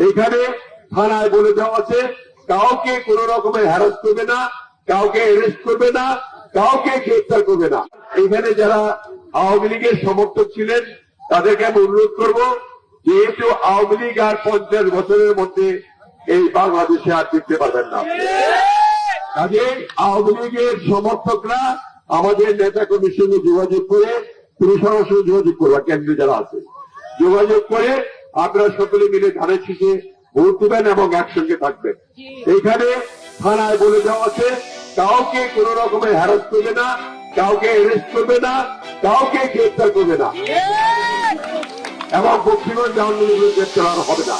এখানে থানায় বলে দেওয়া আছে কাউকে কোন রকমের হ্যারাস করবে না, কাউকে অ্যারেস্ট করবে না, কাউকে গ্রেফতার করবে না। এখানে যারা আওয়ামী লীগের সমর্থক ছিলেন তাদেরকে আমি অনুরোধ করব, যেহেতু আওয়ামী লীগ আর 50 বছরের মধ্যে এই বাংলাদেশে আর দেখতে পারবেন না, কাজে আওয়ামী লীগের সমর্থকরা আমাদের নেতা কর্মীর সঙ্গে যোগাযোগ করে, তুমি সরাসরি যোগাযোগ করবা, কেন্দ্রে যারা আছে যোগাযোগ করে আপনারা সকলে মিলে ধানের শীষে ভোট দেবেন এবং একসঙ্গে থাকবেন। এখানে থানায় বলে দেওয়া আছে কাউকে কোন রকমের হ্যারাস করবে না, কাউকে অ্যারেস্ট করবে না, কাউকে গ্রেফতার করবে না এবং বক্সিগঞ্জ আওয়ামী লীগের গ্রেফতার হবে না।